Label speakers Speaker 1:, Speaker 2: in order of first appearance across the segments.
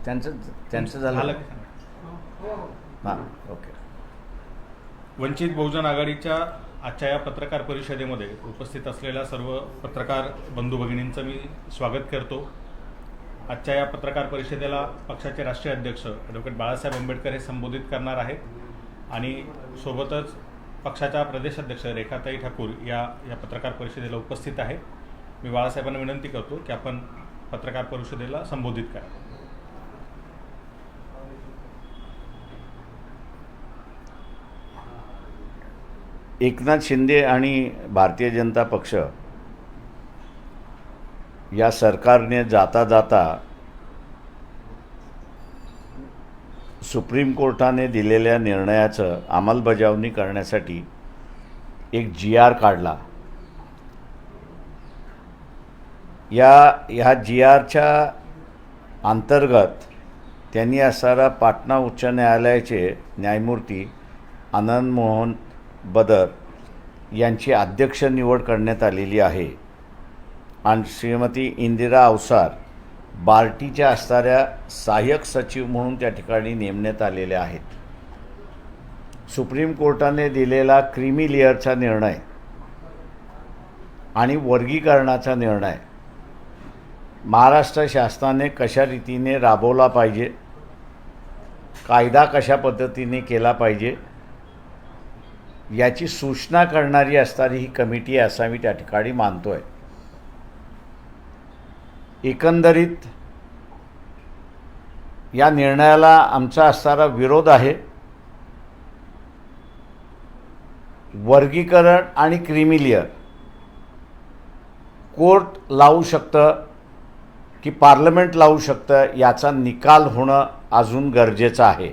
Speaker 1: त्यांचं झालं हां ओके.
Speaker 2: वंचित बहुजन आघाडीच्या आजच्या या पत्रकार परिषदेमध्ये उपस्थित असलेल्या सर्व पत्रकार बंधू भगिनींचं मी स्वागत करतो. आजच्या या पत्रकार परिषदेला पक्षाचे राष्ट्रीय अध्यक्ष ॲडव्होकेट बाळासाहेब आंबेडकर हे संबोधित करणार आहेत आणि सोबतच पक्षाच्या प्रदेशाध्यक्ष रेखाताई ठाकूर या पत्रकार परिषदेला उपस्थित आहे. मी बाळासाहेबांना विनंती करतो की आपण पत्रकार परिषदेला संबोधित करा.
Speaker 1: एकनाथ शिंदे आणि भारतीय जनता पक्ष या सरकारने जाता जाता सुप्रीम कोर्टाने दिलेल्या निर्णयाचं अंमलबजावणी करण्यासाठी एक GR काढला. ह्या GRच्या अंतर्गत त्यांनी असणारा पाटणा उच्च न्यायालयाचे न्यायमूर्ती आनंद मोहन बदर यांची अध्यक्ष निवड करण्यात आलेली आहे आणि श्रीमती इंदिरा अवसार बार्टीच्या असणाऱ्या सहाय्यक सचिव म्हणून त्या ठिकाणी नेमण्यात आलेल्या आहेत. सुप्रीम कोर्टाने दिलेला क्रीमी लेअरचा निर्णय आणि वर्गीकरणाचा निर्णय महाराष्ट्र शासनाने कशा रीतीने राबवला पाहिजे, कायदा कशा पद्धतीने केला पाहिजे याची सूचना करणारी असणारी ही कमिटी आहे असं मी त्या ठिकाणी मानतो आहे. एकंदरीत या निर्णयाला आमचा असणारा विरोध आहे. वर्गीकरण आणि क्रीमी लेअर कोर्ट लावू शकतं की पार्लमेंट लावू शकतं याचा निकाल होणं अजून गरजेचं आहे.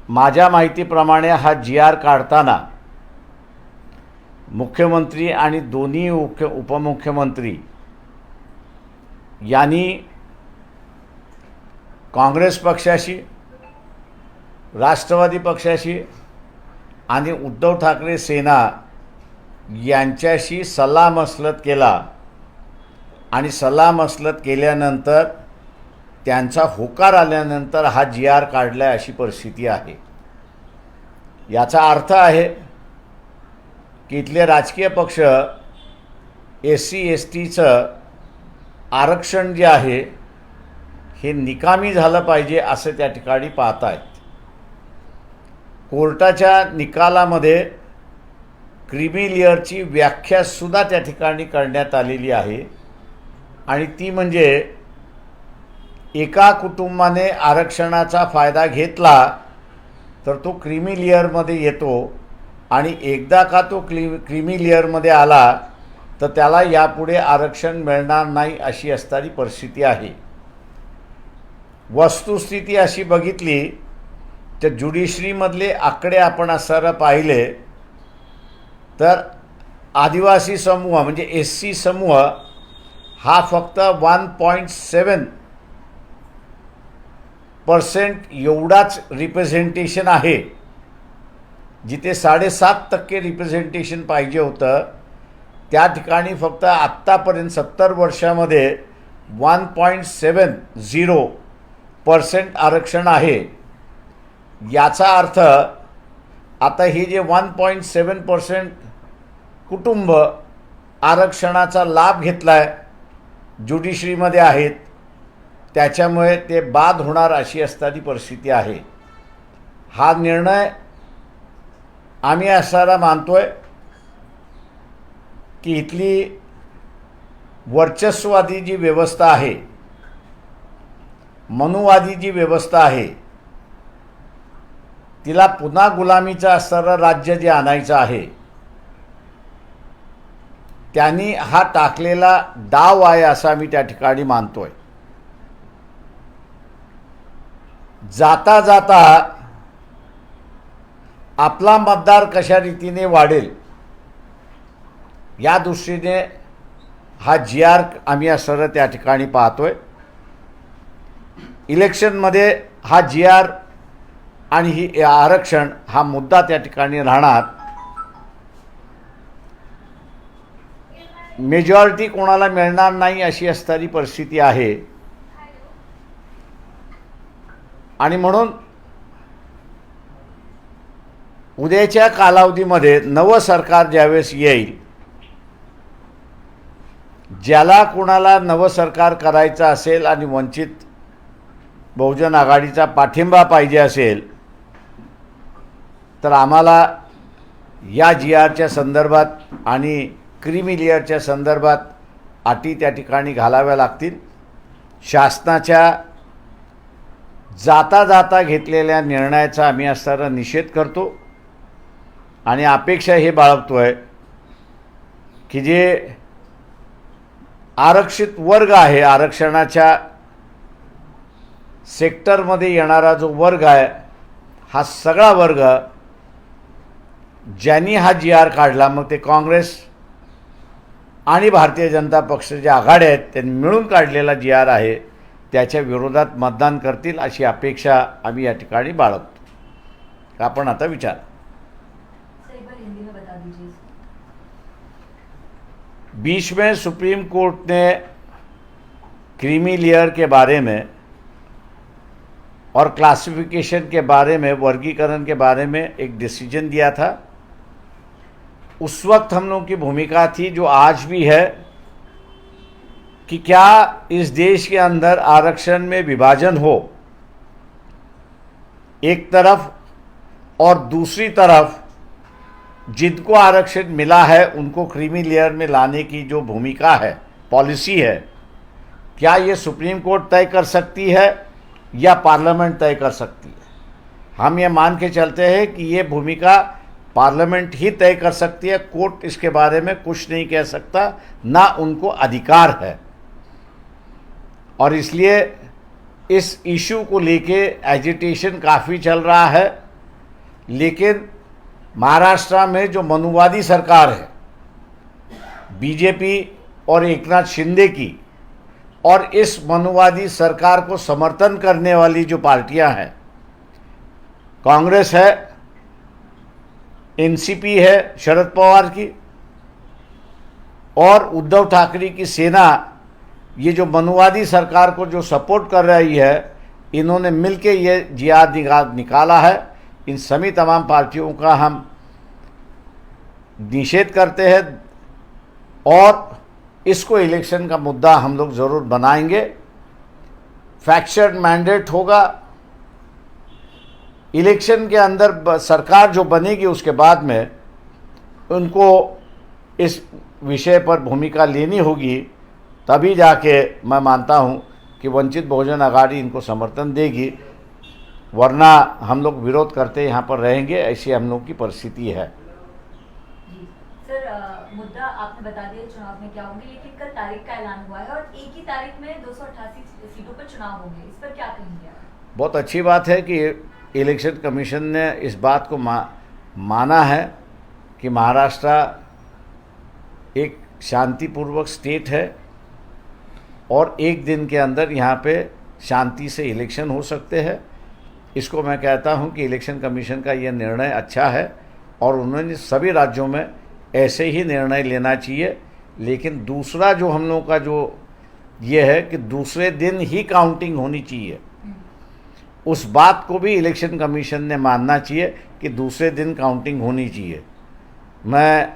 Speaker 1: माझ्या माहितीप्रमाणे हा GR काढताना मुख्यमंत्री आणि दोन्ही उपमुख्यमंत्री यांनी काँग्रेस पक्षाशी, राष्ट्रवादी पक्षाशी आणि उद्धव ठाकरे सेना यांच्याशी सल्लामसलत केला आणि सल्लामसलत केल्यानंतर त्यांचा होकार आल्यानंतर हा GR काढला अशी परिस्थिती आहे. याचा अर्थ आहे की इथले राजकीय पक्ष SC STचं आरक्षण जे आहे हे निकामी झालं पाहिजे असं त्या ठिकाणी पाहत आहेत. कोर्टाच्या निकालामध्ये क्रीमी लेअरची व्याख्यासुद्धा त्या ठिकाणी करण्यात आलेली आहे आणि ती म्हणजे एका कुटुंबाने आरक्षणाचा फायदा घेतला तर तो क्रीमी लेअरमध्ये येतो आणि एकदा का तो क्रीमी लेअरमध्ये आला तर त्याला यापुढे आरक्षण मिळणार नाही अशी असणारी परिस्थिती आहे. वस्तुस्थिती अशी बघितली तर ज्युडिशरीमधले आकडे आपण असं पाहिले तर आदिवासी समूह म्हणजे SC समूह हा फक्त 1.7% एवढाच रिप्रेझेंटेशन आहे. जिथे 7.5% रिप्रेझेंटेशन पाहिजे होतं त्या ठिकाणी फक्त आत्तापर्यंत 70 वर्षामध्ये 1.70% आरक्षण आहे. याचा अर्थ आता हे जे 1.7% कुटुंब आरक्षणाचा लाभ घेतला आहे ज्युडिशरीमध्ये आहेत त्याच्यामुळे ते बाद होणार अशी असणारी परिस्थिती आहे. हा निर्णय आम्ही असा मानतोय की इथली वर्चस्ववादी जी व्यवस्था आहे, मनुवादी जी व्यवस्था आहे तिला पुन्हा गुलामीचं असणारं राज्य जे आणायचं आहे त्यांनी हा टाकलेला डाव आहे असा मी त्या ठिकाणी मानतोय. जाता जाता आपला मतदार कशा रीतीने वाढेल या दृष्टीने हा GR आम्ही असं त्या ठिकाणी पाहतोय. इलेक्शनमध्ये हा GR आणि ही आरक्षण हा मुद्दा त्या ठिकाणी राहणार. मेजॉरिटी कोणाला मिळणार नाही अशी असणारी परिस्थिती आहे. आणि म्हणून उद्याच्या कालावधीमध्ये नवं सरकार ज्यावेळेस येईल, ज्याला कोणाला नवं सरकार करायचं असेल आणि वंचित बहुजन आघाडीचा पाठिंबा पाहिजे असेल, तर आम्हाला या GRच्या संदर्भात आणि क्रीमी लेअरच्या संदर्भात अटी त्या ठिकाणी घालाव्या लागतील. शासनाच्या जाता जाता घेतलेल्या निर्णयाचा आम्ही असताना निषेध करतो आणि अपेक्षा हे बाळगतो आहे की जे आरक्षित वर्ग आहे, आरक्षणाच्या सेक्टरमध्ये येणारा जो वर्ग आहे, हा सगळा वर्ग ज्यांनी हा GR काढला, मग ते काँग्रेस आणि भारतीय जनता पक्षाच्या आघाड्या आहेत, त्यांनी मिळून काढलेला GR आहे, त्याच्या विरोधात मतदान करतील अशी अपेक्षा आम्ही या ठिकाणी बाळगतो. आपण आता विचार. बीच में सुप्रीम कोर्ट ने क्रीमी लेयर के बारे में और क्लासिफिकेशन के बारे में, वर्गीकरण के बारे में एक डिसीजन दिया था. उस वक्त हम लोगों की भूमिका थी, जो आज भी है, कि क्या इस देश के अंदर आरक्षण में विभाजन हो एक तरफ, और दूसरी तरफ जिनको आरक्षण मिला है उनको क्रीमी लेयर में लाने की जो भूमिका है, पॉलिसी है, क्या ये सुप्रीम कोर्ट तय कर सकती है या पार्लियामेंट तय कर सकती है. हम ये मान के चलते हैं कि ये भूमिका पार्लियामेंट ही तय कर सकती है. कोर्ट इसके बारे में कुछ नहीं कह सकता, ना उनको अधिकार है. और इसलिए इस इशू को लेके एजिटेशन काफ़ी चल रहा है. लेकिन महाराष्ट्र में जो मनुवादी सरकार है, बीजेपी और एकनाथ शिंदे की, और इस मनुवादी सरकार को समर्थन करने वाली जो पार्टियां हैं, कांग्रेस है, एनसीपी है शरद पवार की, और उद्धव ठाकरे की सेना, ये जो मनुवादी सरकार को जो सपोर्ट कर रही है, इन्होंने मिलके ये GR निकाला है. इन सभी तमाम पार्टियों का हम निषेध करते हैं और इसको इलेक्शन का मुद्दा हम लोग ज़रूर बनाएंगे. फैक्शन मैंडेट होगा. इलेक्शन के अंदर सरकार जो बनेगी उसके बाद में उनको इस विषय पर भूमिका लेनी होगी, तभी जाके मैं मानता हूं कि वंचित बहुजन आघाड़ी इनको समर्थन देगी. वरना हम लोग विरोध करते यहाँ पर रहेंगे, ऐसी हम लोग की परिस्थिति है.
Speaker 3: जी सर, मुद्दा आपने बता दिया चुनाव में क्या होंगे, लेकिन कल तारीख का ऐलान हुआ है और एक ही तारीख में 288 सीटों पर चुनाव होंगे, इस पर क्या कहेंगे आप?
Speaker 1: बहुत अच्छी बात है कि इलेक्शन कमीशन ने इस बात को माना है कि महाराष्ट्र एक शांतिपूर्वक स्टेट है और एक दिन के अंदर यहाँ पे शांति से इलेक्शन हो सकते हैं. इसको मैं कहता हूँ कि इलेक्शन कमीशन का ये निर्णय अच्छा है और उन्होंने सभी राज्यों में ऐसे ही निर्णय लेना चाहिए. लेकिन दूसरा जो हम लोगों का जो ये है कि दूसरे दिन ही काउंटिंग होनी चाहिए, उस बात को भी इलेक्शन कमीशन ने मानना चाहिए कि दूसरे दिन काउंटिंग होनी चाहिए. मैं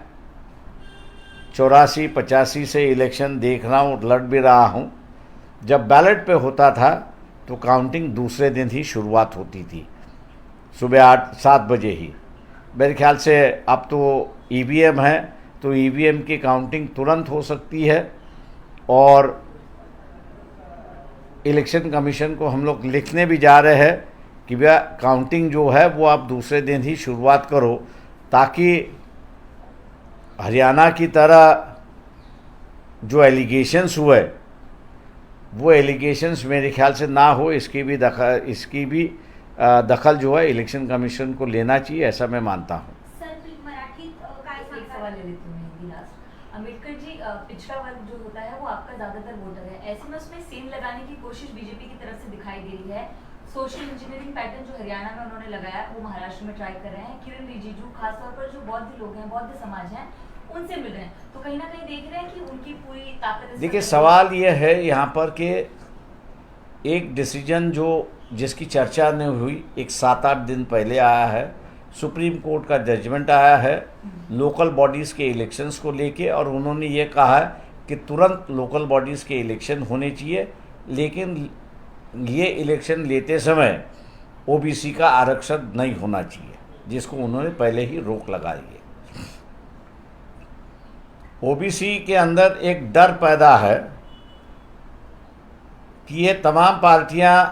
Speaker 1: 84-85 से इलेक्शन देख रहा हूँ, लड़ भी रहा हूँ. जब बैलेट पे होता था तो काउंटिंग दूसरे दिन ही शुरुआत होती थी, सुबह 8-7 बजे ही. मेरे ख्याल से अब तो EVM है, तो EVM की काउंटिंग तुरंत हो सकती है. और इलेक्शन कमीशन को हम लोग लिखने भी जा रहे हैं कि भैया काउंटिंग जो है वो आप दूसरे दिन ही शुरुआत करो, ताकि हरियाणा की तरह जो एलिगेशंस हुए वो एलिगेशंस मेरे ख्याल से ना हो. इसकी भी दखल जो है इलेक्शन कमीशन को लेना चाहिए, ऐसा मैं मानता हूँ.
Speaker 3: एक सवाल ले लेती हूँ हिंदी लास्ट. अम्बेडकर जी, पिछड़ा वर्ग जो होता है वो आपका ज्यादातर वोटर है, ऐसे में उसमें सेम लगाने की कोशिश बीजेपी की तरफ से दिखाई दे रही है. सोशल इंजीनियरिंग पैटर्न जो हरियाणा में उन्होंने लगाया वो महाराष्ट्र में ट्राई कर रहे हैं. किरण रिजिजू खासतौर पर जो बौद्ध लोग हैं, बौद्ध समाज हैं, उनसे मिल रहे हैं, तो कहीं ना कहीं देख रहे हैं कि उनकी पूरी ताकत.
Speaker 1: देखिए, सवाल ये है यहाँ पर कि एक डिसीजन जो जिसकी चर्चा नहीं हुई, एक 7-8 दिन पहले आया है। सुप्रीम कोर्ट का जजमेंट आया है लोकल बॉडीज़ के इलेक्शंस को लेके, और उन्होंने ये कहा है कि तुरंत लोकल बॉडीज़ के इलेक्शन होने चाहिए, लेकिन ये इलेक्शन लेते समय ओबीसी का आरक्षण नहीं होना चाहिए, जिसको उन्होंने पहले ही रोक लगाई है। ओबीसी के अंदर एक डर पैदा है कि ये तमाम पार्टियां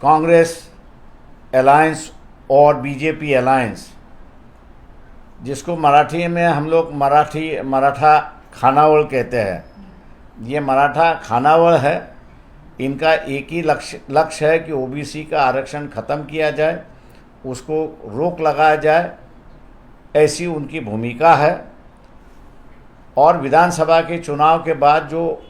Speaker 1: कांग्रेस अलायंस और बीजेपी अलायंस, जिसको मराठी में हम लोग मराठा खानावळ कहते हैं, ये मराठा खानावळ है। इनका एक ही लक्ष्य है कि ओबीसी का आरक्षण ख़त्म किया जाए, उसको रोक लगाया जाए, ऐसी उनकी भूमिका है। और विधानसभा के चुनाव के बाद जो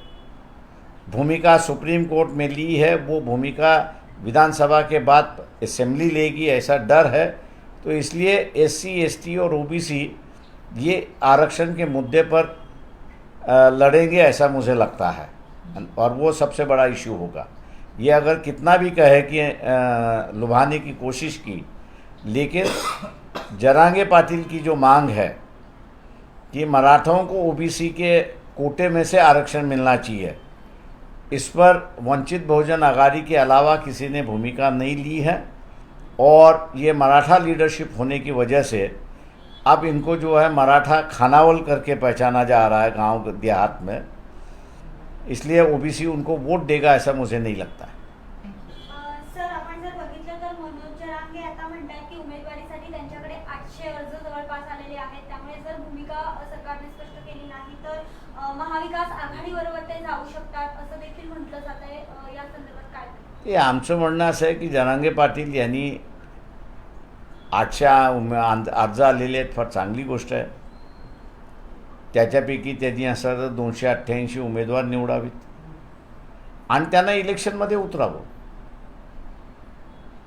Speaker 1: भूमिका सुप्रीम कोर्ट में ली है, वो भूमिका विधानसभा के बाद असेंबली लेगी, ऐसा डर है। तो इसलिए एससी, एसटी और ओबीसी ये आरक्षण के मुद्दे पर लड़ेंगे, ऐसा मुझे लगता है, और वो सबसे बड़ा इशू होगा। ये अगर कितना भी कहे कि लुभाने की कोशिश की, लेकिन जरांगे पाटिल की जो मांग है कि मराठों को ओबीसी के कोटे में से आरक्षण मिलना चाहिए, इस पर वंचित बहुजन आघाड़ी के अलावा किसी ने भूमिका नहीं ली है। और ये मराठा लीडरशिप होने की वजह से अब इनको जो है मराठा खानावल करके पहचाना जा रहा है गांव देहात में, इसलिए ओबीसी उनको वोट देगा ऐसा मुझे नहीं लगता है।
Speaker 4: सर, आपण जर बघितलं तर मनोज जरांगे आता म्हणतात की उमेदवारीसाठी त्यांच्याकडे 800 अर्ज जवळपास आलेले आहेत, त्यामुळे जर भूमिका सरकारने स्पष्ट केली नाही तर महाविकास आघाडीबरोबर ते जाऊ शकतात असं देखील म्हटलं जात आहे। या संदर्भात काय?
Speaker 1: ते आमचं म्हणणं असं आहे की जरांगे पाटील यांनी 800 अर्ज आलेले आहेत, फार चांगली गोष्ट आहे। त्याच्यापैकी त्यांनी असं तर 288 उमेदवार निवडावीत आणि त्यांना इलेक्शनमध्ये उतरावं,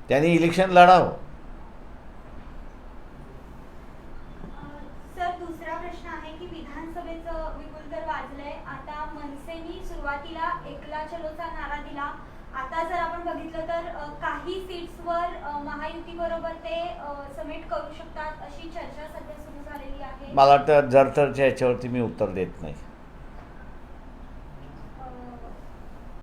Speaker 1: त्यांनी इलेक्शन लढावं।
Speaker 4: सर, दुसरा प्रश्न आहे की विधानसभेचं विपुल तर वाजलंय, आता मनसेनी सुरुवातीला एकला चलोचा नारा दिला, आता जर आपण बघितलं तर काही सीट्सवर महायुती बरोबर ते समेट करू शकतात अशी चर्चा सध्या सुरू झालेली आहे।
Speaker 1: मला वाटतं जर तरच्या याच्यावरती मी उत्तर देत नाही।